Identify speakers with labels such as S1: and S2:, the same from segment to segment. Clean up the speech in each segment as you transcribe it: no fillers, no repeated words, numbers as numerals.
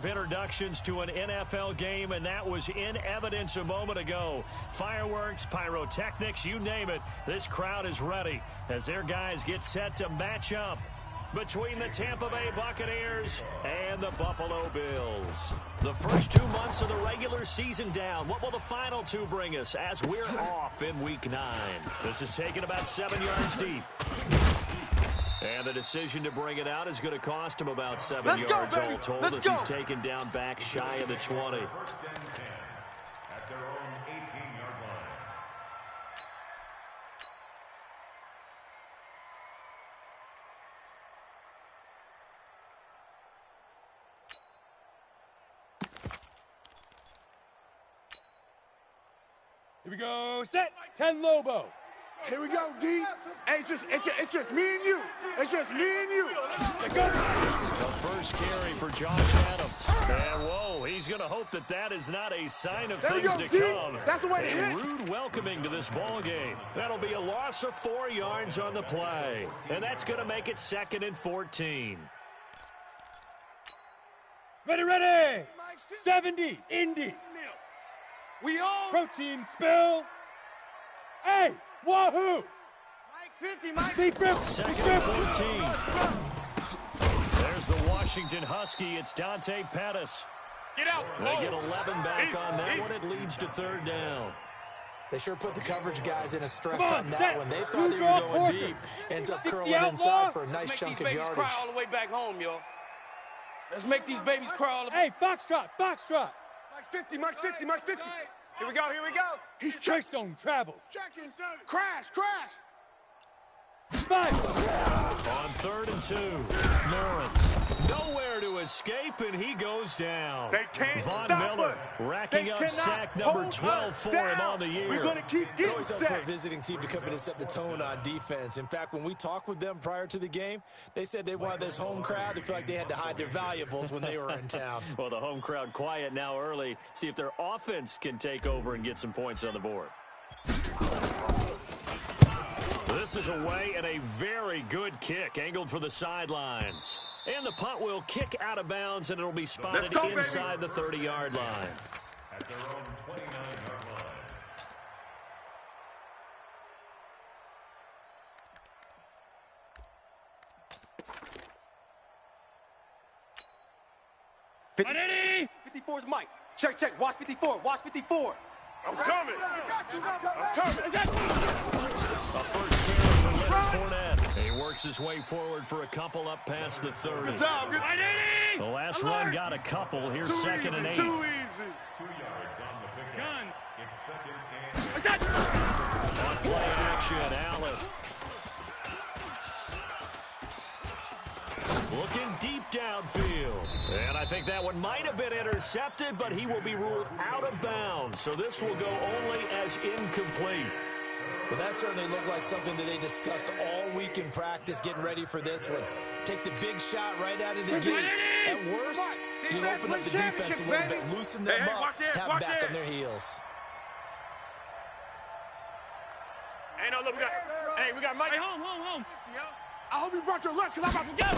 S1: of introductions to an NFL game, and that was in evidence a moment ago. Fireworks, pyrotechnics, you name it. This crowd is ready as their guys get set to match up between the Tampa Bay Buccaneers and the Buffalo Bills. The first 2 months of the regular season down. What will the final two bring us as we're off in Week 9? This is taken about 7 yards deep. And the decision to bring it out is going to cost him about 7 yards all told as he's taken down back shy of the 20.
S2: At their own 18-yard line.
S3: Here we go, set, 10 Lobo.
S4: Here we go, D. Hey, it's just me and you. It's just me and you.
S1: The first carry for Josh Adams. And whoa, he's going to hope that that is not a sign of things to come.
S4: That's the way to hit.
S1: A rude welcoming to this ball game. That'll be a loss of 4 yards on the play. And that's going to make it 2nd and 14.
S3: Ready. 70, Indy. We all protein spill. Hey, wahoo!
S4: Mike 50, Mike.
S3: Deep rip.
S1: 2nd and 14. There's the Washington Husky. It's Dante Pettis.
S4: Get out.
S1: They get 11 back on that one. It leads to 3rd down.
S5: They sure put the coverage guys in a stress
S3: on,
S5: on that
S3: set.
S5: one. They thought they were going deep. Ends up curling inside for a nice chunk of yardage.
S6: Cry all the way back home, yo. Let's make these babies cry all the way.
S3: Hey, foxtrot.
S4: Mike 50. Here we go. He's
S3: Greystone travels.
S4: checking. Crash.
S3: 5.
S1: On 3rd and 2, Lawrence. Nowhere to escape, and he goes down.
S4: They can't
S1: Von
S4: stop
S1: Miller
S4: us.
S1: racking
S4: They
S1: up
S4: cannot
S1: sack number
S4: hold
S1: 12
S4: us
S1: for
S4: down.
S1: him on the year.
S4: We're going to keep getting
S5: Always up for a
S4: sacks.
S5: visiting team to come in and set the tone on defense. In fact, when we talked with them prior to the game, they said they wanted this home crowd to feel like they had to hide their valuables when they were in town.
S1: Well, the home crowd quiet now early. See if their offense can take over and get some points on the board. This is away and a very good kick angled for the sidelines. And the punt will kick out of bounds, and it'll be spotted inside the 30-yard line.
S2: At their own 29-yard line.
S3: Ready?
S6: 54's Mike. Check. Watch 54.
S4: I'm coming.
S1: A first carry for Leonard Fournette. He works his way forward for a couple up past the 30.
S4: Good job.
S1: The last run got a couple. Here's 2nd and 8.
S4: Too easy.
S2: 2 yards on the pickup.
S3: Gun.
S2: It's 2nd and 8.
S1: On play action, Allen. Looking deep downfield. And I think that one might have been intercepted, but he will be ruled out of bounds. So this will go only as incomplete.
S5: Well, that certainly looked like something that they discussed all week in practice, getting ready for this one. Take the big shot right out of the gate. At worst, you'll open up the defense a little bit, loosen them up, have them back on their heels.
S4: Hey, no, look, we got Mike.
S3: Hey, home.
S4: I hope you brought your lunch, because I'm about to go.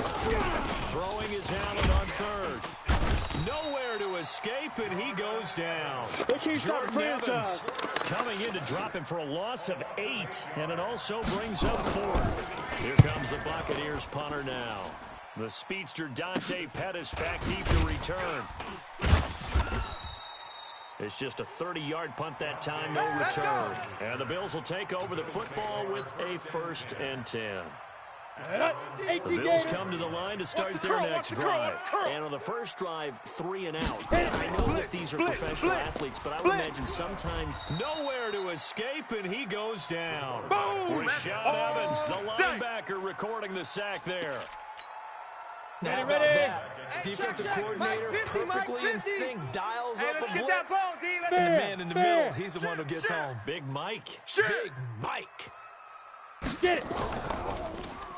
S1: Throwing his Allen on 3rd. Nowhere to escape, and he goes down. Jordan Evans coming in to drop him for a loss of 8, and it also brings up 4th. Here comes the Buccaneers punter now. The speedster Dante Pettis back deep to return. It's just a 30-yard punt that time, no return. And the Bills will take over the football with a 1st and 10. The Bills come to the line to start their next drive. And on the first drive, 3 and out. I know that these are professional athletes, but I would imagine sometimes nowhere to escape, and he goes down. Rashad Evans, the linebacker, recording the sack there.
S5: Now, how about that? Defensive coordinator perfectly in sync, dials up a blitz. And the man in the middle, he's the one who gets home.
S1: Big Mike.
S5: Big Mike.
S3: Get it.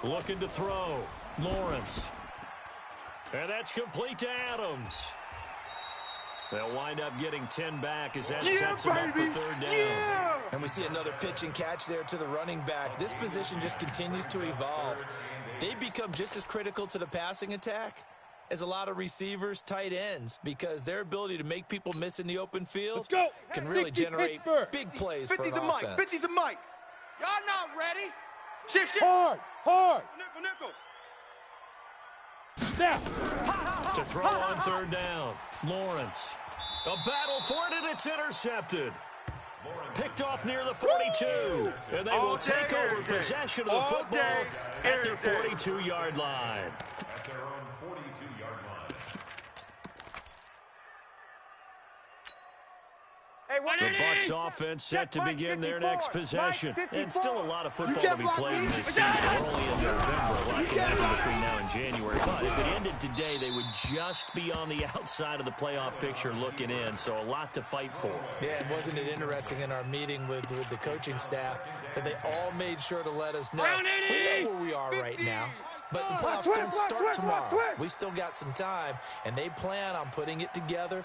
S1: Looking to throw. Lawrence. And that's complete to Adams. They'll wind up getting 10 back as that sets them up for 3rd down.
S5: And we see another pitch and catch there to the running back. This position just continues to evolve. They become just as critical to the passing attack is a lot of receivers, tight ends, because their ability to make people miss in the open field can really generate big plays for an offense.
S4: 50 to Mike.
S6: Y'all not ready.
S4: Shift.
S3: Hard.
S4: Nickel.
S3: Now.
S1: To throw on third down, Lawrence. A battle for it, and it's intercepted. Picked off near the 42. And they will take over possession of the football at their 42-yard line.
S2: At their own 42-yard line.
S6: Hey,
S1: The Bucks offense set to begin their next possession. And still a lot of football to be played in this season. We're only in November. A lot can happen between now and January. But if it ended today, they would just be on the outside of the playoff picture looking in. So a lot to fight for.
S5: Yeah, and wasn't it interesting in our meeting with the coaching staff that they all made sure to let us know we know where we are right now. But the playoffs don't start tomorrow. We still got some time, and they plan on putting it together,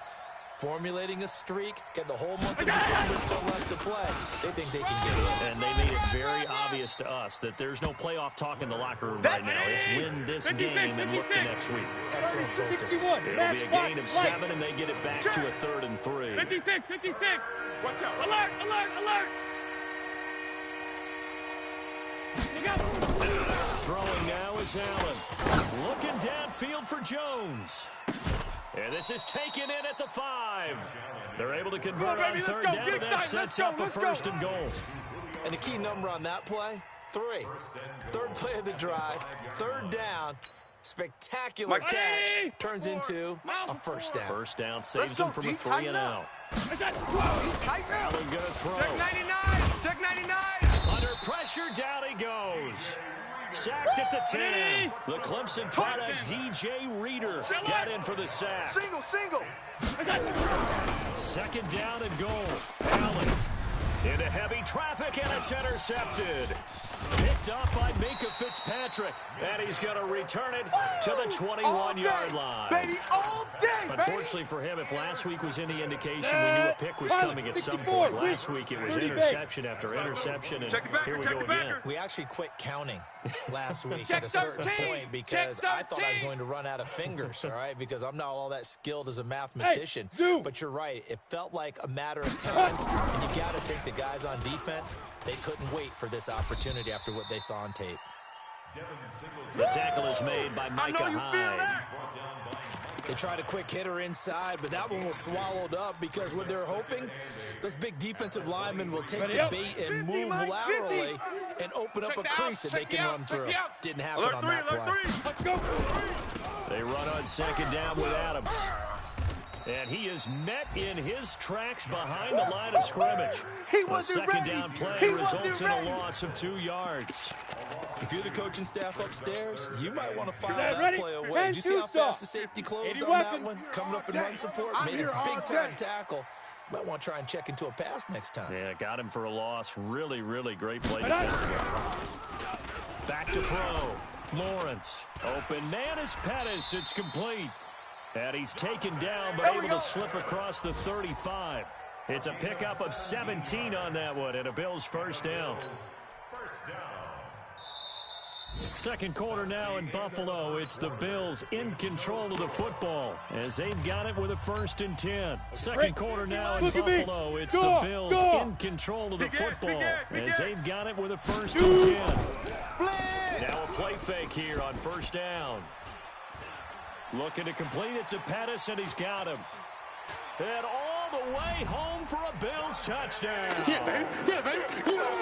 S5: formulating a streak, get the whole month of December still left to play. They think they can get it.
S1: And they made it very obvious to us that there's no playoff talk in the locker room right now. It's win this game and look to next week.
S5: Excellent focus.
S1: It'll be a gain of 7, and they get it back to a 3rd and 3.
S3: 56.
S4: Watch out.
S3: Alert. Look out.
S1: Throwing now is Allen. Looking downfield for Jones. And this is taken in at the 5. They're able to convert on third down, and that sets up a 1st and goal.
S5: And the key number on that play, 3. Third play of the drive, 3rd down, spectacular catch, turns into a 1st down.
S1: 1st down saves them from a 3 and out. Allen gonna throw.
S4: Check 99.
S1: Under pressure, down he goes. Sacked at the 10. The Clemson product, DJ Reader, got in for the sack.
S4: Single.
S1: 2nd down and goal. Allen into heavy traffic, and it's intercepted. Picked up by Minka Fitzpatrick, and he's going to return it to the 21-yard line.
S4: Baby, all day,
S1: Unfortunately for him, if last week was any indication, we knew a pick was coming at some point. Last week it was interception after interception, and here we go again.
S5: We actually quit counting last week at a certain point because I thought I was going to run out of fingers, all right, because I'm not all that skilled as a mathematician. But you're right. It felt like a matter of time, and you got to think the guys on defense, they couldn't wait for this opportunity after what they saw on tape.
S1: The tackle is made by Micah Hyde.
S5: They tried a quick hitter inside, but that one was swallowed up because what they're hoping, those big defensive linemen will take the bait and move laterally and open up a crease that they can run through. Didn't happen on that play.
S3: Let's go.
S1: They run on 2nd down with Adams. And he is met in his tracks behind the line of scrimmage. The 2nd down play results in a loss of 2 yards.
S5: If you're the coaching staff upstairs, you might want to file that play away. Did you see how fast the safety closed on that one? Coming up in run support, made a big-time tackle. Might want to try and check into a pass next time.
S1: Yeah, got him for a loss. Really, really great play defensively. Back to throw. Lawrence. Open man is Pettis. It's complete. And he's taken down, but able to slip across the 35. It's a pickup of 17 on that one, and a Bills 1st down. 2nd quarter now in Buffalo. It's the Bills in control of the football as they've got it with a 1st and 10. 2nd quarter now in Buffalo. It's the Bills in control of the football as they've got it with a 1st and 10. Now a play fake here on 1st down. Looking to complete it to Pettis, and he's got him. And all the way home for a Bills touchdown.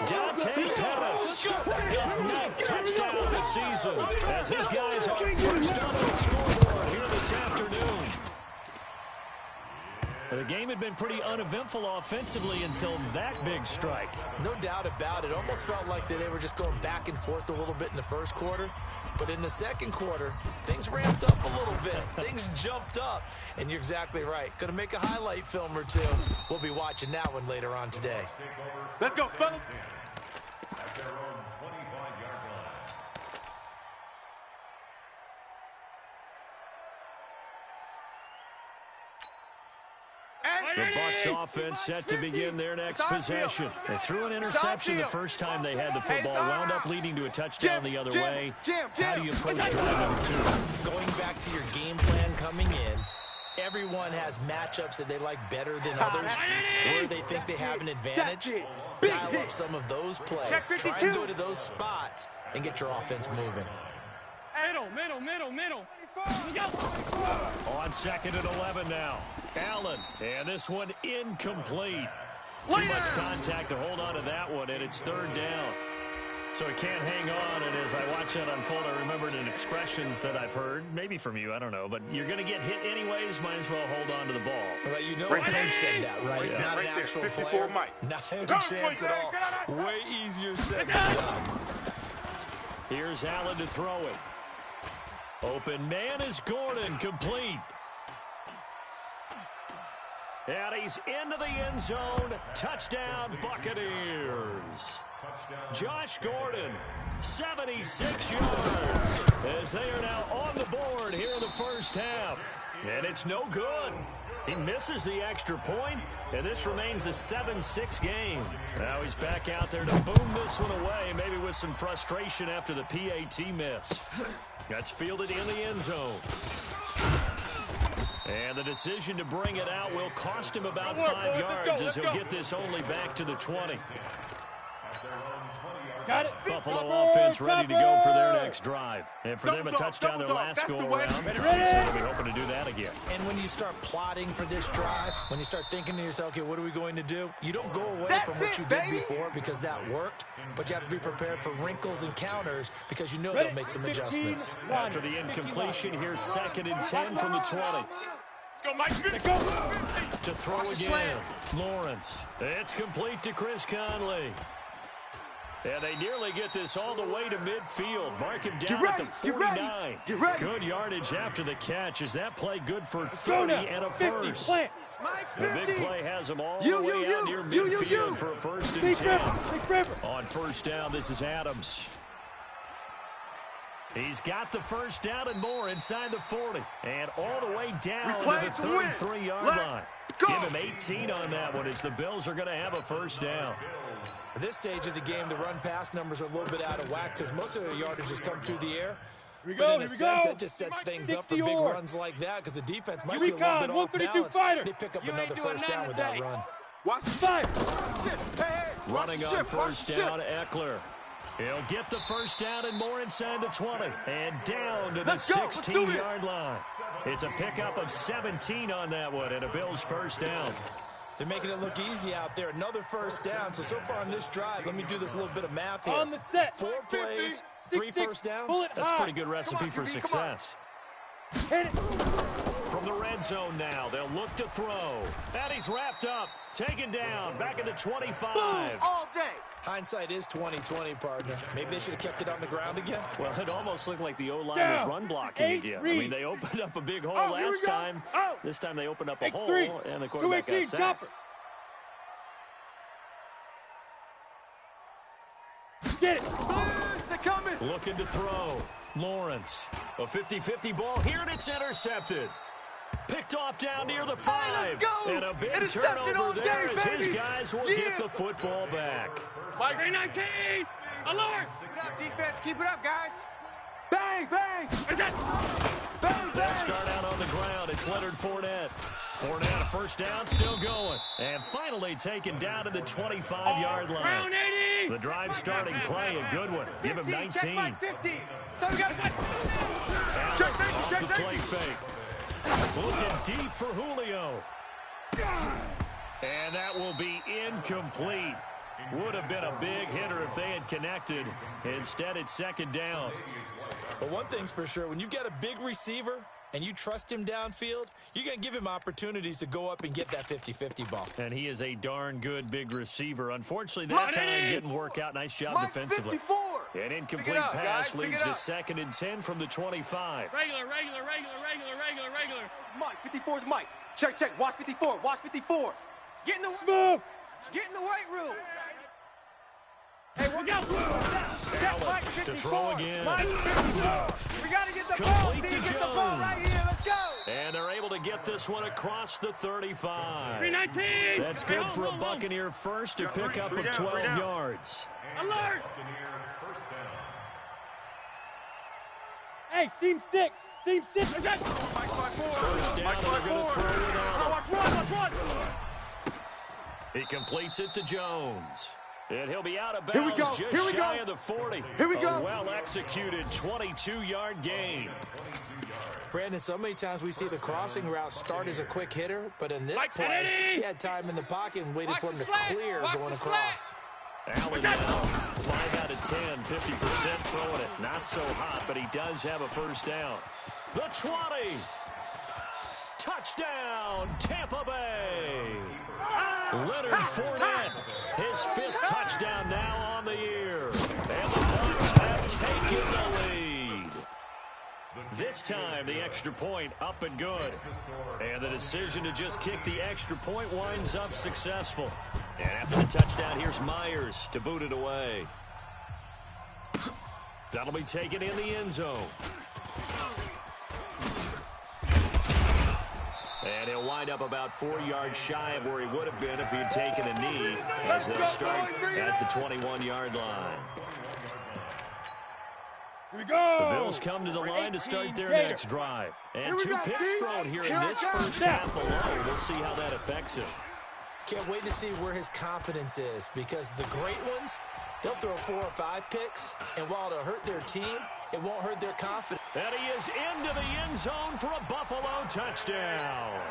S1: Dante Pettis, his 9th touchdown of the season, as his guys are first up the scoreboard here this afternoon. The game had been pretty uneventful offensively until that big strike.
S5: No doubt about it. Almost felt like they were just going back and forth a little bit in the 1st quarter. But in the 2nd quarter, things ramped up a little bit. Things jumped up. And you're exactly right. Going to make a highlight film or 2. We'll be watching that one later on today.
S4: Let's go, fellas.
S2: At their own 25-yard line.
S1: The Bucks offense set to begin their next possession. They threw an interception the first time they had the football, wound up leading to a touchdown the other way. How do you approach drive number 2?
S5: Going back to your game plan coming in, everyone has matchups that they like better than others, where they think they have an advantage. Dial up some of those plays. Try and go to those spots and get your offense moving.
S3: Middle.
S1: On 2nd and 11 now. Allen, and this one incomplete. Too much contact to hold on to that one, and it's 3rd down. So he can't hang on, and as I watch that unfold, I remembered an expression that I've heard, maybe from you, I don't know, but you're going to get hit anyways, might as well hold on to the ball.
S5: Well, you know a coach said that, right? Not an actual player. Not a chance at all. Way easier said than done.
S1: Here's Allen to throw it. Open man is Gordon, complete. And he's into the end zone. Touchdown, Buccaneers. Josh Gordon, 76 yards, as they are now on the board here in the first half. And it's no good. He misses the extra point, and this remains a 7-6 game. Now he's back out there to boom this one away, maybe with some frustration after the PAT miss. That's fielded in the end zone. And the decision to bring it out will cost him about 5 yards as he'll get this only back to the 20.
S3: Got it.
S1: Buffalo offense ready to go for their next drive. And for them, a touchdown their last go-around. So they'll be hoping to do that again.
S5: And when you start plotting for this drive, when you start thinking to yourself, okay, what are we going to do? You don't go away from what you did before because that worked, but you have to be prepared for wrinkles and counters because you know they'll make some adjustments.
S1: After the incompletion, here's 2nd and 10 from the 20.
S3: Go, Mike.
S1: To throw again. Lawrence. It's complete to Chris Conley. And they nearly get this all the way to midfield. Mark him down at the 49. Good yardage after the catch. Is that play good for 30 and a first? The big play has them all the way out near midfield for a 1st and 10. On 1st down, this is Adams. He's got the 1st down and more inside the 40. And all the way down to the 33-yard line. Give him 18 on that one as the Bills are going to have a 1st down.
S5: At this stage of the game, the run-pass numbers are a little bit out of whack because most of the yardage has come through the air. But in a sense, that just sets things up for big runs like that because the defense might be a little bit off balance. They pick up another 1st down with that run.
S4: Watch the
S1: Running on 1st down, Eckler. He'll get the 1st down and more inside the 20. And down to the 16-yard line. It's a pickup of 17 on that one and a Bills 1st down.
S5: They're making it look easy out there. Another 1st down. So far on this drive, let me do this little bit of math here.
S3: On the set.
S5: 4 plays, 3 1st downs.
S1: That's a pretty good recipe for success.
S3: Hit it.
S1: From the red zone now, they'll look to throw. And he's wrapped up, taken down, back at the 25.
S4: Boom, all day.
S5: Hindsight is 20/20, partner. Maybe they should have kept it on the ground again.
S1: Well, it almost looked like the O-line was run blocking again. I mean, they opened up a big hole last time. This time they opened up a hole, and the quarterback got sacked.
S3: Get it.
S4: They're coming.
S1: Looking to throw. Lawrence. A 50-50 ball here, and it's intercepted. Picked off down near the 5. And a big turnover there as his guys will get the football back.
S3: Mike, 19. Alert.
S4: Keep it up, defense. Keep it up, guys. Bang, bang.
S1: They'll start out on the ground. It's Leonard Fournette. Fournette, a 1st down, still going. And finally taken down to the 25-yard line. The drive starting play, a good one. Give him 19.
S4: Check my 50. So we got check
S1: off the play fake. Looking deep for Julio. And that will be incomplete. Would have been a big hitter if they had connected. Instead, it's 2nd down.
S5: But one thing's for sure, when you've got a big receiver and you trust him downfield, you're going to give him opportunities to go up and get that 50-50 ball.
S1: And he is a darn good big receiver. Unfortunately, that time didn't work out. Nice job defensively.
S4: 54.
S1: An incomplete pass leads to 2nd and 10 from the 25.
S3: Regular.
S4: Mike, 54 is Mike. Check. Watch 54. Watch 54. Get in the weight room.
S3: Hey, we're going.
S4: Check Mike 54.
S1: To throw again.
S4: Mike 54. We got to get the ball.
S1: Complete to
S4: Get the ball right
S1: Jones.
S4: here. Let's
S3: Let's go.
S1: And they're able to get this one across the 35.
S3: 319.
S1: That's good for a Buccaneer first to pick up of 12 yards.
S3: Alert. Hey, seam 6. Seam 6.
S1: First down, and they're going to throw it out.
S3: Watch run.
S1: He completes it to Jones. And he'll be out of
S4: Here we
S1: bounds
S4: go.
S1: just
S4: Here we
S1: shy
S4: go.
S1: of the 40.
S4: Here we go.
S1: A well-executed 22-yard gain.
S5: Brandon, so many times we see the crossing route start as a quick hitter, but in this
S3: Mike
S5: play,
S3: Kennedy!
S5: he had time in the pocket and waited
S3: Watch
S5: for him
S3: the
S5: to
S3: slant!
S5: clear
S3: Watch
S5: going
S3: the
S5: across.
S1: Allen now, 5 out of 10, 50% throwing it. Not so hot, but he does have a first down. The 20. Touchdown, Tampa Bay. Leonard Fournette, his 5th touchdown now on the year. And the Bucks have taken the lead. This time, the extra point up and good. And the decision to just kick the extra point winds up successful. And after the touchdown, here's Myers to boot it away. That'll be taken in the end zone. And he'll wind up about 4 yards shy of where he would have been if he had taken a knee, as they'll start at the 21-yard line.
S3: Here we go.
S1: The Bills come to the line to start their next drive. And 2 picks thrown here in this first half alone. We'll see how that affects him.
S5: Can't wait to see where his confidence is, because the great ones, they'll throw 4 or 5 picks, and while it'll hurt their team, it won't hurt their confidence.
S1: And he is into the end zone for a Buffalo touchdown.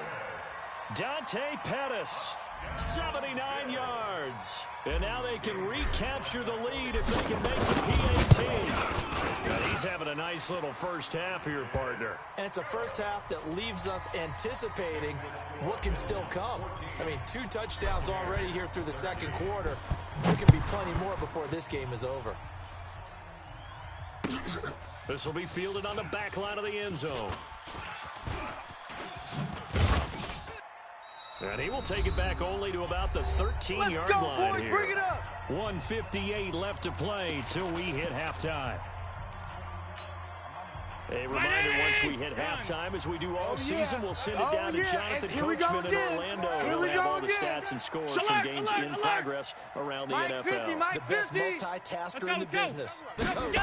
S1: Dante Pettis, 79 yards. And now they can recapture the lead if they can make the PAT. And he's having a nice little first half here, partner.
S5: And it's a first half that leaves us anticipating what can still come. I mean, 2 touchdowns already here through the second quarter. There can be plenty more before this game is over.
S1: This will be fielded on the back line of the end zone. And he will take it back only to about the 13-yard line
S4: boys,
S1: here.
S4: bring it up.
S1: 1:58 left to play till we hit halftime. A reminder, once we hit halftime, as we do all season, we'll send it down to Jonathan Coachman in Orlando. He'll have all the stats and scores from games in progress around the NFL.
S5: The best multitasker in the business, the coach.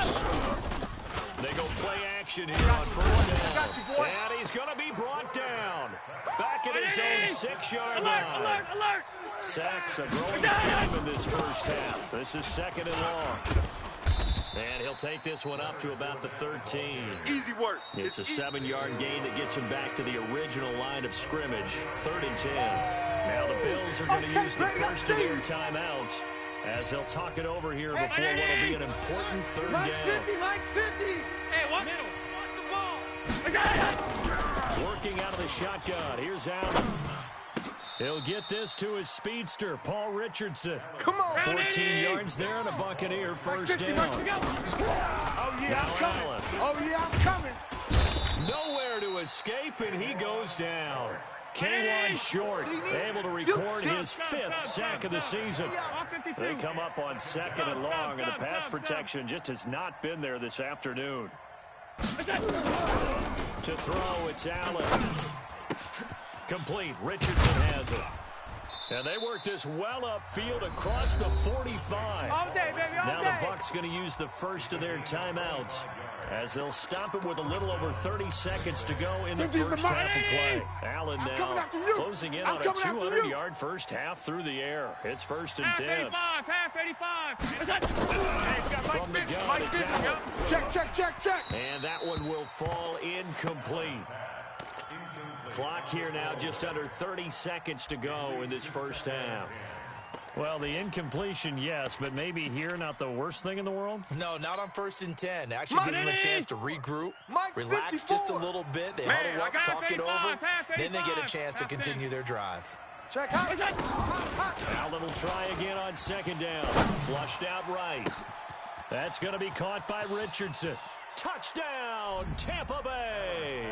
S1: They go play action here on first down. And he's going to be brought down. Back at his own 6-yard line.
S3: Alert.
S1: Sacks a growing theme in this first half. This is 2nd and long. And he'll take this one up to about the 13.
S4: Easy work.
S1: It's a 7-yard gain that gets him back to the original line of scrimmage. 3rd and 10. Now the Bills are going to use the first of their timeouts as they'll talk it over here before what will be an important 3rd down.
S4: Mike's 50.
S3: Hey, what? Middle. Watch the ball.
S1: Working out of the shotgun. Here's Allen. He'll get this to his speedster, Paul Richardson.
S4: Come on.
S1: 14 yards there and a Buccaneer first down.
S4: Oh, yeah, I'm coming.
S1: Allen.
S4: Oh, yeah, I'm coming.
S1: Nowhere to escape, and he goes down. K1 Short, able to record his 5th sack of the season. They come up on 2nd and long, and the pass protection just has not been there this afternoon. To throw, it's Allen. Complete. Richardson has it. And they work this well upfield across the 45.
S3: All day, baby, all
S1: Now
S3: day.
S1: the Bucks going to use the first of their timeouts as they'll stop it with a little over 30 seconds to go in the first half of play. Allen now closing in on a 200-yard first half through the air. It's 1st and 10.
S3: Half 85.
S1: From the gun, it's Allen.
S4: Check.
S1: And that one will fall incomplete. Clock here now just under 30 seconds to go in this first half. Well, the incompletion, yes, but maybe here not the worst thing in the world?
S5: No, not on 1st and 10. Actually gives them a chance to regroup, relax
S4: 54.
S5: just a little bit. They huddle up, talk it over. Then they get a chance to continue their drive.
S4: Check out.
S1: Allen will try again on 2nd down. Flushed out right. That's going to be caught by Richardson. Touchdown, Tampa Bay.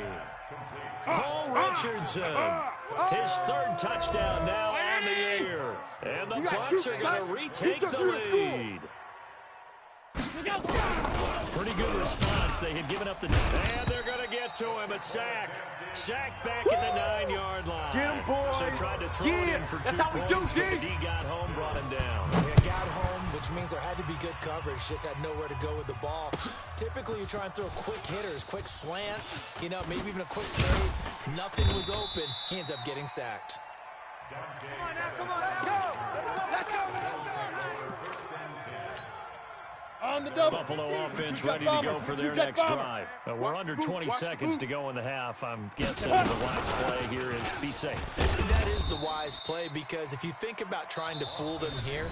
S1: Paul Richardson, his 3rd touchdown now on the year. And the Bucks are going to retake the lead. Pretty good response. They had given up the... And they're going to get to him. A sack. Sacked back at the 9-yard line.
S4: Get him, boys.
S1: So tried to throw it in for 2 points, but the D got home, brought him down.
S5: They got home, which means there had to be good coverage. Just had nowhere to go with the ball. Typically, you try and throw quick hitters, quick slants, you know, maybe even a quick fade. Nothing was open. He ends up getting sacked.
S4: Come on now, come on, let's go. Let's go, let's go.
S6: On the double.
S1: Buffalo offense ready to go for their next drive. We're under 20 seconds to go in the half. I'm guessing the wise play here is be safe.
S5: That is the wise play, because if you think about trying to fool them here,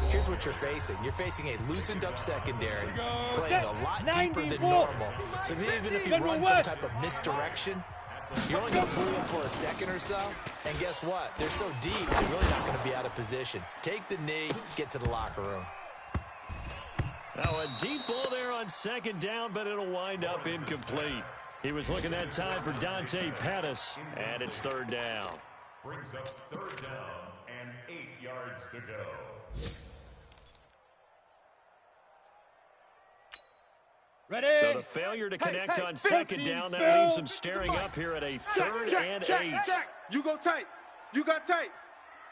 S5: here's what you're facing. You're facing a loosened up secondary, playing a lot deeper than normal. So even if you run some type of misdirection, you're only going to fool them for a second or so. And guess what? They're so deep, they're really not going to be out of position. Take the knee, get to the locker room.
S1: Now a deep ball there on second down, but it'll wind up incomplete. He was looking that time for Dante Pettis, and it's 3rd down.
S2: Brings up 3rd down and 8 yards to go.
S6: Ready?
S1: So the failure to connect on second down, that leaves them staring up here at a 3rd and 8.
S4: Check. You go tight. You got tight.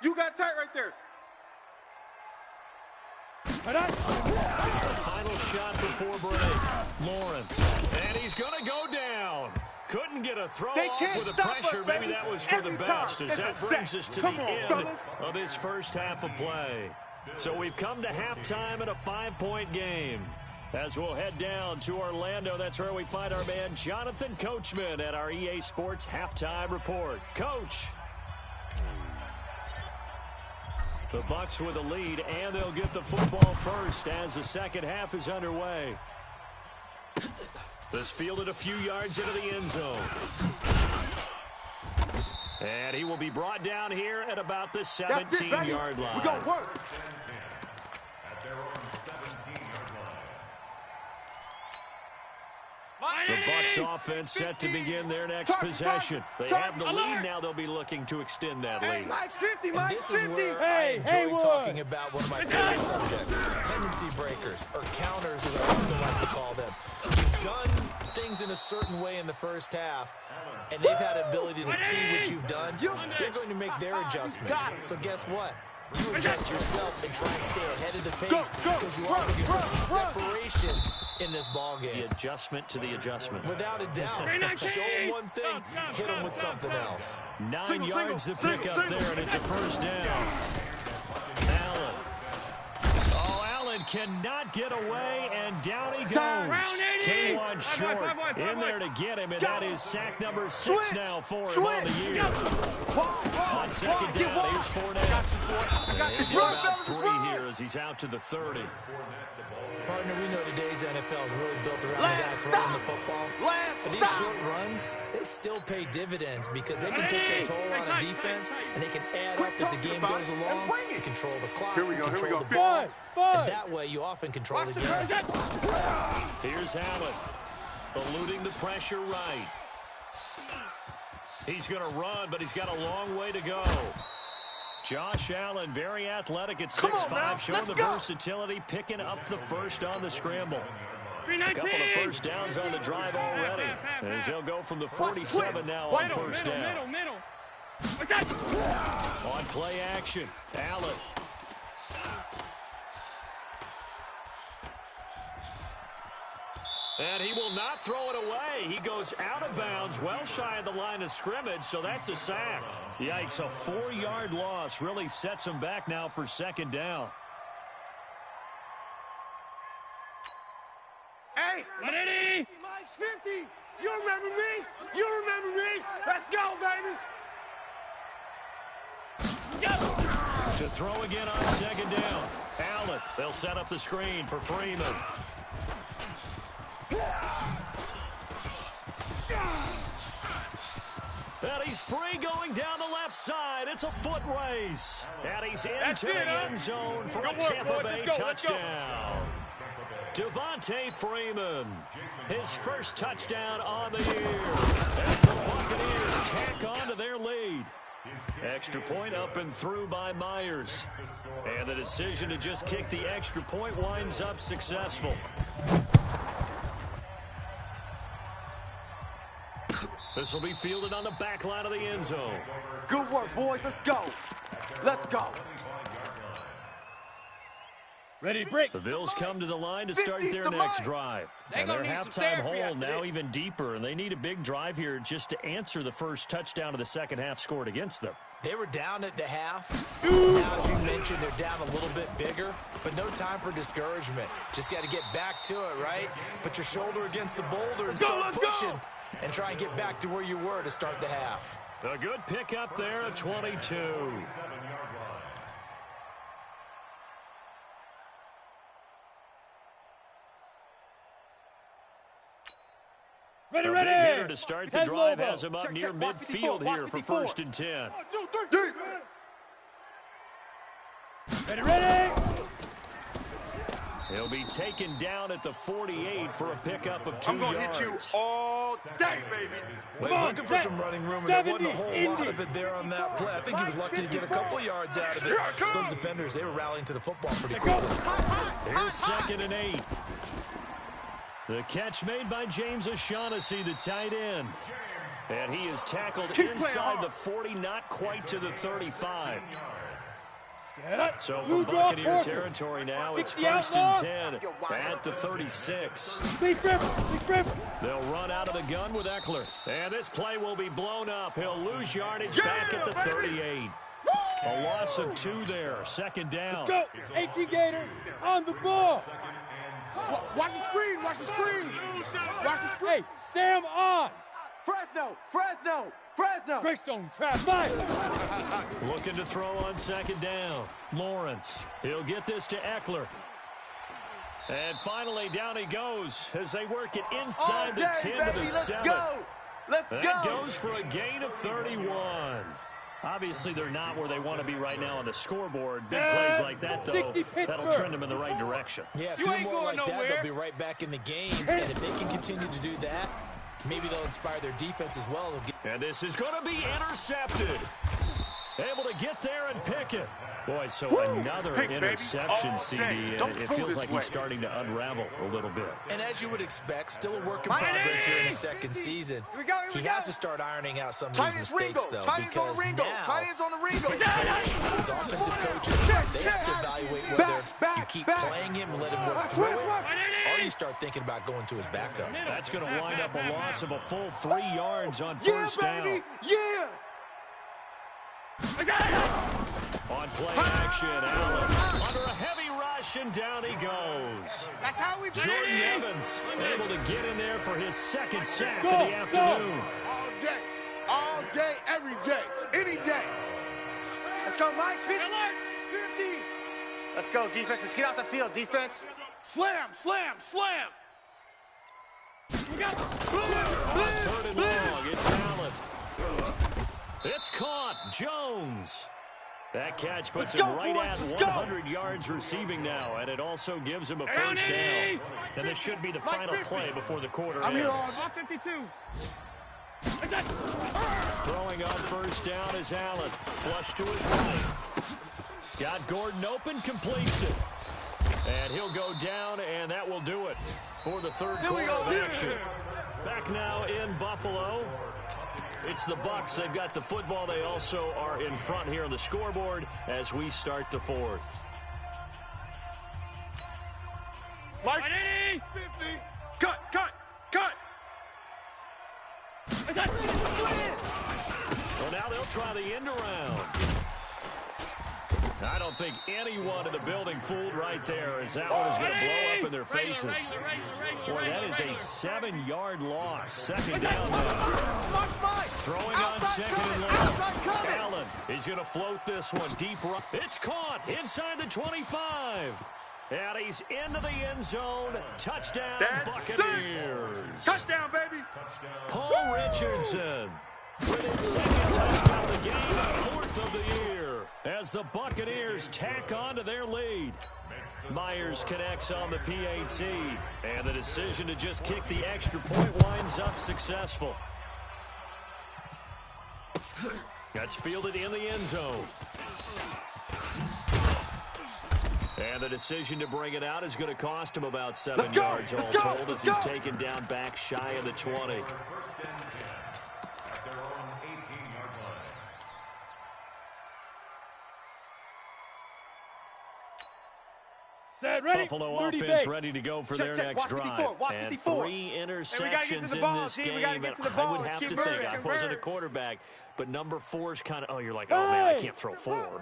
S4: You got tight right there.
S1: Final shot before break. Lawrence. And he's going to go down. Couldn't get a throw off with the pressure. Maybe that was for the best, as that brings us to the end of this first half of play. So we've come to halftime in a 5-point game. As we'll head down to Orlando, that's where we find our man Jonathan Coachman at our EA Sports Halftime Report. Coach. The Bucks with a lead, and they'll get the football first as the second half is underway. This fielded a few yards into the end zone. And he will be brought down here at about the 17-yard line.
S4: We're going to work.
S2: At their own 17-yard line.
S1: The Bucks offense set to begin their next possession. They have the lead now. They'll be looking to extend that lead.
S4: Hey, Mike's 50,
S5: And
S4: Mike's
S5: this is
S4: 50.
S5: where I enjoy talking about one of my favorite subjects, tendency breakers, or counters as I also like to call them. You've done things in a certain way in the first half, and they've had the ability to see what you've done. They're going to make their adjustments. So guess what? You adjust yourself and try and stay ahead of the pace, because you are looking for some separation in this ball game.
S1: The adjustment to the adjustment.
S5: Without a doubt. Show them one thing, hit them with something else.
S1: 9 yards to pick up there, and it's a first down. Allen. Oh, Allen cannot get away, and down he goes. K1 short in there to get him, and that is sack number 6 now for him on the year. On second down, here's Fournette. He's about 3 here as he's out to the 30.
S5: Partner, we know today's NFL is really built around the guy throwing the football. But these short runs, they still pay dividends, because they can take their toll on a defense, and they can add up as the game goes along. You control the clock, you control the ball, and that way you often control the game.
S1: Here's Allen, eluding the pressure right. He's going to run, but he's got a long way to go. Josh Allen, very athletic at 6'5", showing the versatility, picking up the first on the scramble. A couple of first downs on the drive already, as he'll go from the 47 now on first down. On play action, Allen. And he will not throw it away. He goes out of bounds, well shy of the line of scrimmage, so that's a sack. Yikes, a 4-yard loss really sets him back now for second down.
S4: Hey,
S6: Ready?
S4: Mike's 50. You remember me? You remember me? Let's go, baby.
S1: To throw again on second down. Allen, they'll set up the screen for Freeman. And he's free going down the left side. It's a foot race. And he's into the end zone for a Tampa Bay touchdown. Devontae Freeman, his first touchdown on the year, as the Buccaneers tack on to their lead. Extra point up and through by Myers. And the decision to just kick the extra point winds up successful. This will be fielded on the back line of the end zone.
S4: Good work, boys. Let's go. Let's go.
S3: Ready to break.
S1: The Bills come to the line to start their next drive. And their halftime hole now even deeper, and they need a big drive here just to answer the first touchdown of the second half scored against them.
S5: They were down at the half. Now, as you mentioned, they're down a little bit bigger, but no time for discouragement. Just got to get back to it, right? Put your shoulder against the boulder and start pushing and try and get back to where you were to start the half.
S1: A good pickup there at 22.
S3: Ready.
S1: Hitter to start the drive has him up near midfield here for 1st and 10.
S3: Ready.
S1: He'll be taken down at the 48 for a pickup of 2 yards.
S4: I'm going to hit you all day, baby.
S5: Well, he's looking for some running room, and there wasn't a whole lot of it there on that play. I think he was lucky to get a couple of yards out of it. Those defenders, they were rallying to the football pretty quickly.
S1: Here's 2nd and 8. The catch made by James O'Shaughnessy, the tight end. And he is tackled inside the 40, not quite to the 35. So from Buccaneer territory now, it's 1st and 10 at the 36. They'll run out of the gun with Eckler. And this play will be blown up. He'll lose yardage back at the 38. A loss of 2 there. 2nd down.
S3: Let's go. 18 Gator on the ball.
S4: Watch the screen. Watch the screen. Watch the screen.
S3: Hey, Sam on.
S4: Fresno.
S3: Greystone trap. 5.
S1: Looking to throw on 2nd down. Lawrence. He'll get this to Eckler. And finally, down he goes as they work it inside the 10 to the 7.
S4: Let's go.
S1: That goes for a gain of 31. Obviously, they're not where they want to be right now on the scoreboard. Big plays like that, though, that'll trend them in the right direction.
S5: Yeah, 2 more like that, they'll be right back in the game. And if they can continue to do that, maybe they'll inspire their defense as well.
S1: And this is going to be intercepted. Able to get there and pick it. Boy, so another interception, CD, and it feels like he's starting to unravel a little bit.
S5: And as you would expect, still a work in progress here in his 2nd season. He has to start ironing out some of his mistakes, though, because now his offensive coaches, they have to evaluate whether you keep playing him and let him work through it, or you start thinking about going to his backup.
S1: That's going to wind up a loss of a full 3 yards on 1st down. On play action, Allen under a heavy rush, and down he goes.
S4: That's how we play.
S1: Jordan Evans able to get in there for his 2nd sack of the afternoon.
S4: All day, every day, any day. Let's go, Mike. 50. Let's go, defense. Let's get out the field, defense. Slam.
S1: On 3rd and long, it's Allen. It's caught. Jones. That catch puts him right at 100 yards receiving now, and it also gives him a 1st down. And this should be the final play before the quarter ends.
S3: Block 52.
S1: Throwing on 1st down is Allen. Flush to his right. Got Gordon open, completes it. And he'll go down, and that will do it for the 3rd quarter of action. Back now in Buffalo. It's the Bucks. They've got the football. They also are in front here on the scoreboard as we start the 4th.
S3: Mike. 50.
S4: Cut.
S1: Well, now they'll try the end around. I don't think anyone in the building fooled right there, as that one is going to blow up in their faces. Boy, that is a 7-yard loss. 2nd down now. Throwing on 2nd and long. Allen, he's going to float this one deep right. It's caught inside the 25. And he's into the end zone. Touchdown, Buccaneers.
S4: Touchdown, baby.
S1: Paul Richardson with his 2nd touchdown of the game, 4th of the year, as the Buccaneers tack on to their lead. Myers connects on the PAT, and the decision to just kick the extra point winds up successful. That's fielded in the end zone. And the decision to bring it out is going to cost him about 7 yards all told as he's taken down back shy of the 20.
S3: Set, ready.
S1: Buffalo offense ready to go for their next drive. And 3 interceptions in this game. And I would have to think, I wasn't a quarterback, but number 4 is kind of, oh, you're like, oh, man, I can't throw 4.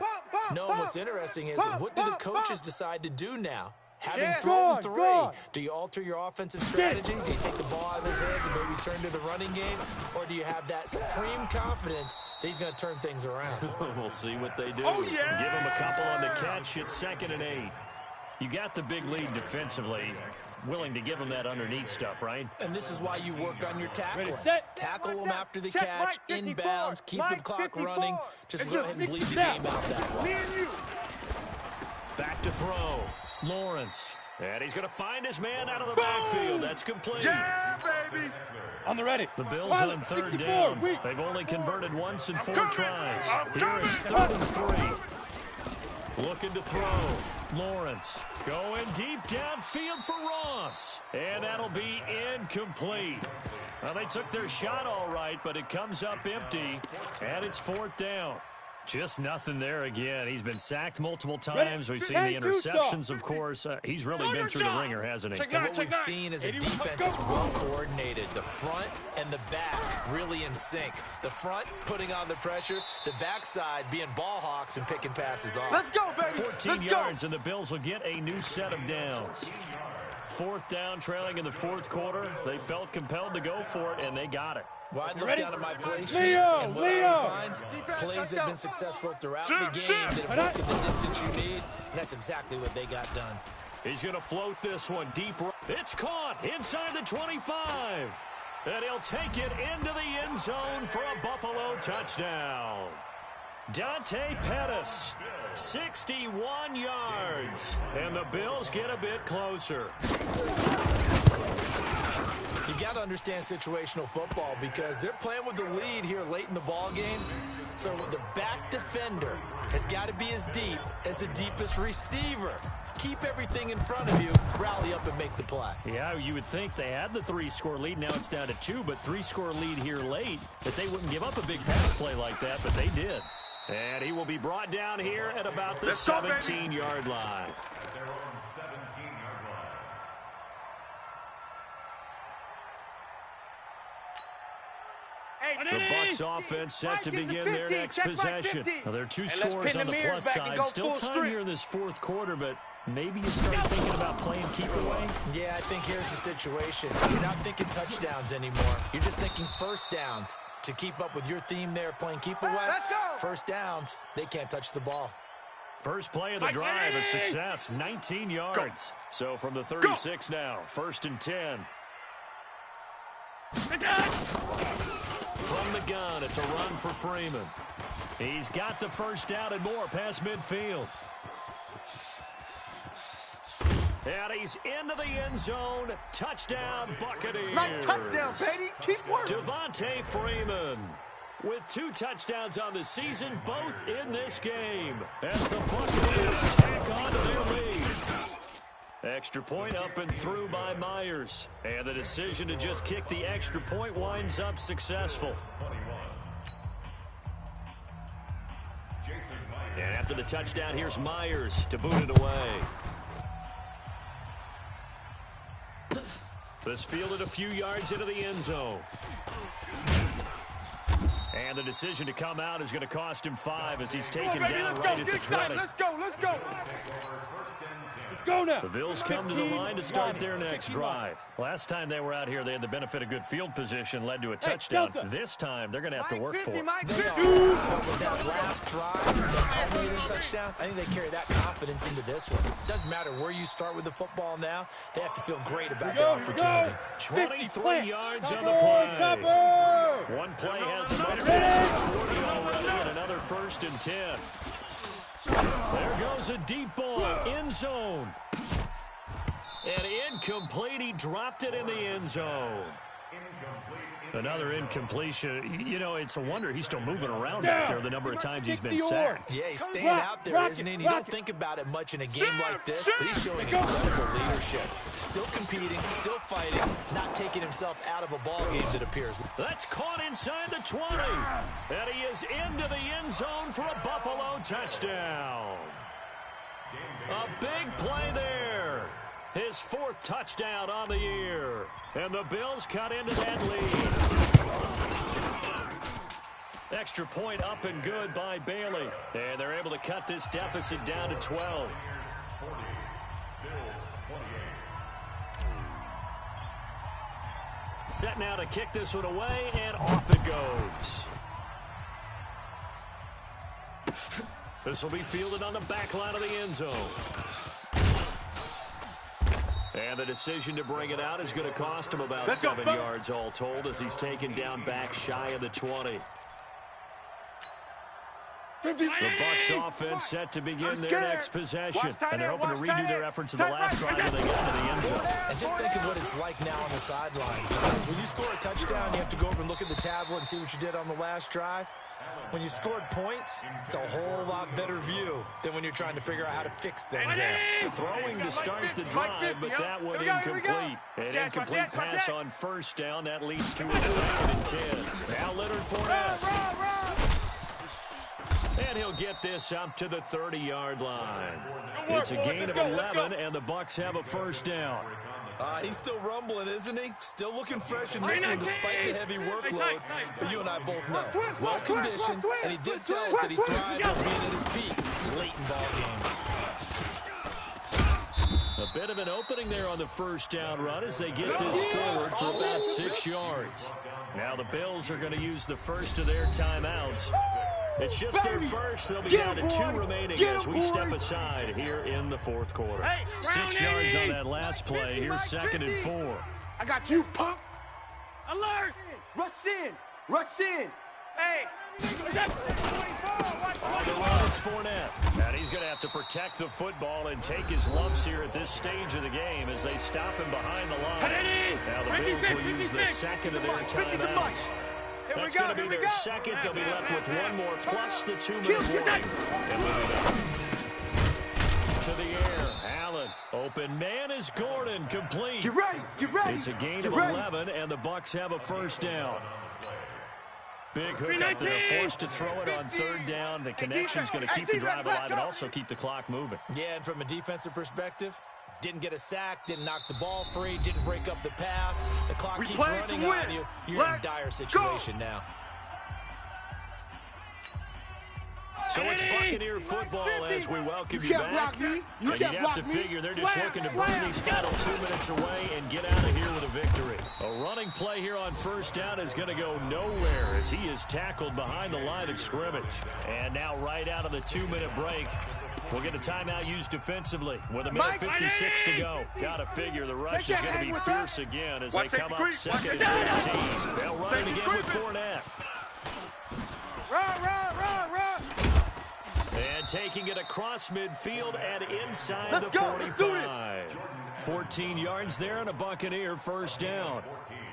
S5: No, what's interesting is what do the coaches decide to do now? Having thrown 3, do you alter your offensive strategy? Do you take the ball out of his hands and maybe turn to the running game? Or do you have that supreme confidence that he's going to turn things around?
S1: We'll see what they do. Oh, yeah. Give him a couple on the catch. It's 2nd and 8. You got the big lead defensively. Willing to give him that underneath stuff, right?
S5: And this is why you work on your tackling. Tackle them after the catch, inbounds, keep the clock running. Just go ahead and bleed the game out that way.
S1: Back to throw. Lawrence. And he's going to find his man out of the backfield. That's complete.
S4: Yeah, baby.
S3: On the ready.
S1: The Bills on 3rd down. They've only converted once in 4 tries. Here is 3rd and 3. Looking to throw. Lawrence going deep downfield for Ross. And that'll be incomplete. Well, they took their shot all right, but it comes up empty. And it's 4th down. Just nothing there again. He's been sacked multiple times. We've seen the interceptions, of course. He's really been through the ringer, hasn't he?
S5: And what we've seen is a defense is well coordinated. The front and the back really in sync. The front putting on the pressure. The backside being ball hawks and picking passes off.
S4: Let's go, baby.
S1: 14 yards, and the Bills will get a new set of downs. 4th down, trailing in the 4th quarter. They felt compelled to go for it, and they got it.
S5: Well, I look down at my play sheet, and what I find, plays have been successful throughout the game that have worked at the distance you need, and that's exactly what they got done.
S1: He's going to float this one deep. It's caught inside the 25. And he'll take it into the end zone for a Buffalo touchdown. Dante Pettis, 61 yards. And the Bills get a bit closer.
S5: You got to understand situational football because they're playing with the lead here late in the ball game. So the back defender has got to be as deep as the deepest receiver. Keep everything in front of you, rally up and make the play.
S1: Yeah, you would think they had the 3-score lead. Now it's down to 2, but 3-score lead here late. That they wouldn't give up a big pass play like that, but they did. And he will be brought down here at about the 17-yard line. The Bucks offense set to begin their next possession. Now, there are 2 scores on the plus side. Still time here in this 4th quarter, but maybe you start thinking about playing keep away?
S5: Yeah, I think here's the situation. You're not thinking touchdowns anymore. You're just thinking first downs. To keep up with your theme there, playing keep away, first downs, they can't touch the ball.
S1: First play of the drive, a success, 19 yards. So from the 36 now, 1st and 10. From the gun, it's a run for Freeman. He's got the first down and more past midfield. And he's into the end zone. Touchdown, Buccaneers.
S4: Nice touchdown, baby. Keep working.
S1: Devontae Freeman with 2 touchdowns on the season, both in this game, as the Buccaneers tack on to their lead. Extra point up and through by Myers. And the decision to just kick the extra point winds up successful. And after the touchdown, here's Myers to boot it away. This fielded a few yards into the end zone. And the decision to come out is going to cost him 5 as he's taken down right at the 20.
S4: Let's go.
S3: Let's go now.
S1: The Bills come to the line to start their next drive. Last time they were out here, they had the benefit of good field position, led to a touchdown. This time, they're going to have to work for it.
S5: With that last drive, that culminated touchdown, I think they carry that confidence into this one. Doesn't matter where you start with the football now, they have to feel great about their opportunity.
S1: 23 yards on the play. One play has him under 40 already, and another 1st and 10. There goes a deep ball, end zone. And incomplete, he dropped it in the end zone.
S2: Incomplete
S1: Another incompletion. You know, it's a wonder he's still moving around back there the number of times he's been sacked.
S5: Yeah, he's staying out there, isn't he? And you don't think about it much in a game like this, but he's showing incredible leadership. Still competing, still fighting, not taking himself out of a ball game that appears.
S1: That's caught inside the 20. And he is into the end zone for a Buffalo touchdown. A big play there. His 4th touchdown on the year. And the Bills cut into that lead. Extra point up and good by Bailey. And they're able to cut this deficit down to 12. Set now to kick this one away, and off it goes. This will be fielded on the back line of the end zone. And the decision to bring it out is going to cost him about 7 yards all told as he's taken down back shy of the 20. The Bucks offense set to begin their next possession. And they're hoping to redo their efforts in the last drive when they got to the end zone.
S5: And just think of what it's like now on the sideline. Because when you score a touchdown, you have to go over and look at the tablet and see what you did on the last drive. When you scored points, it's a whole lot better view than when you're trying to figure out how to fix things there.
S1: Throwing to start the drive, but that one incomplete. An incomplete pass on first down. That leads to a 2nd and 10. Now Leonard Fournette. And he'll get this up to the 30-yard line. It's a gain of 11, and the Bucks have a first down.
S5: He's still rumbling, isn't he? Still looking fresh in this one despite the heavy workload. But you and I both know, well-conditioned, and he did tell us that he thrives on being at his peak late in ball games.
S1: A bit of an opening there on the first down run as they get this forward for about 6 yards. Now the Bills are going to use the first of their timeouts. It's just their first. They'll be down to 2 remaining as we step aside here in the 4th quarter. 6 yards on that last play. Here's 2nd and 4.
S4: I got you, punk.
S3: Alert!
S4: Rush in. Rush in.
S3: Hey!
S1: On the run, it's Fournette. And he's going to have to protect the football and take his lumps here at this stage of the game as they stop him behind the line. Now the Bills will use the 2nd of their timeouts. That's going to be their 2nd. They'll be left with 1 more plus the 2-minute warning. And we'll be back. To the air, Allen. Open man is Gordon, complete.
S4: Get ready, get ready.
S1: It's a gain of 11, and the Bucks have a first down. Big hookup there, forced to throw it on 3rd down. The connection's going to keep the drive alive and also keep the clock moving.
S5: Yeah, and from a defensive perspective, didn't get a sack, didn't knock the ball free, didn't break up the pass. The clock keeps running on you. You're in a dire situation now.
S1: So it's Buccaneer football as we welcome you back. And you have to figure they're just looking to burn these final 2 minutes away and get out of here with a victory. A running play here on first down is going to go nowhere as he is tackled behind the line of scrimmage. And now right out of the 2-minute break, we'll get a timeout used defensively with 1:56 to go. Got to figure the rush is going to be fierce again as they come up 2nd and 15. They'll run it again with Fournette.
S4: Run.
S1: And taking it across midfield and inside the 45. 14 yards there and a Buccaneer first down.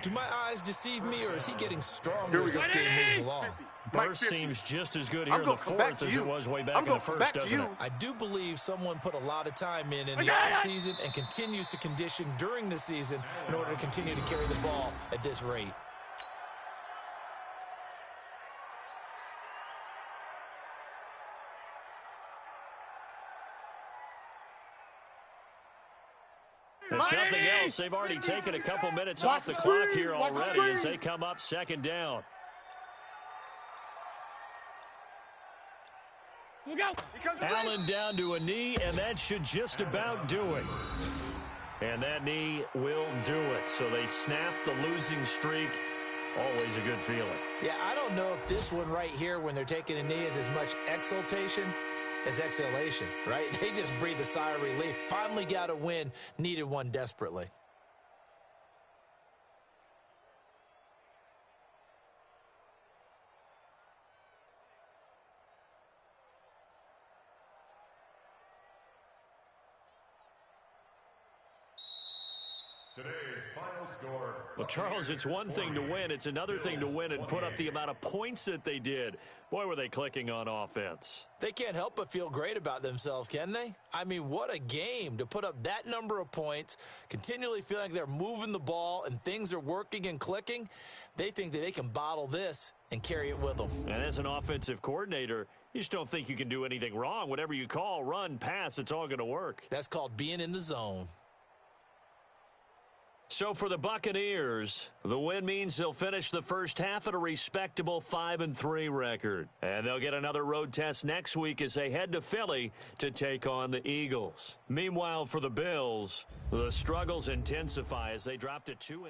S5: Do my eyes deceive me, or is he getting stronger as this game moves along?
S1: Burst seems just as good here in the 4th as it was way back in the 1st, doesn't it?
S5: I do believe someone put a lot of time in the offseason and continues to condition during the season in order to continue to carry the ball at this rate.
S1: If nothing else, they've already taken a couple minutes off the clock here already as they come up 2nd down. Allen down to a knee, and that should just about do it. And that knee will do it. So they snap the losing streak. Always a good feeling.
S5: Yeah, I don't know if this one right here, when they're taking a knee, is as much exultation as exhalation, right? They just breathe a sigh of relief. Finally got a win, needed one desperately.
S2: Today's final score.
S1: Well, Charles, it's one thing to win. It's another thing to win and put up the amount of points that they did. Boy, were they clicking on offense.
S5: They can't help but feel great about themselves, can they? I mean, what a game to put up that number of points, continually feeling like they're moving the ball and things are working and clicking. They think that they can bottle this and carry it with them.
S1: And as an offensive coordinator, you just don't think you can do anything wrong. Whatever you call, run, pass, it's all going to work.
S5: That's called being in the zone.
S1: So for the Buccaneers, the win means they'll finish the first half at a respectable 5-3 record. And they'll get another road test next week as they head to Philly to take on the Eagles. Meanwhile, for the Bills, the struggles intensify as they drop to 2-.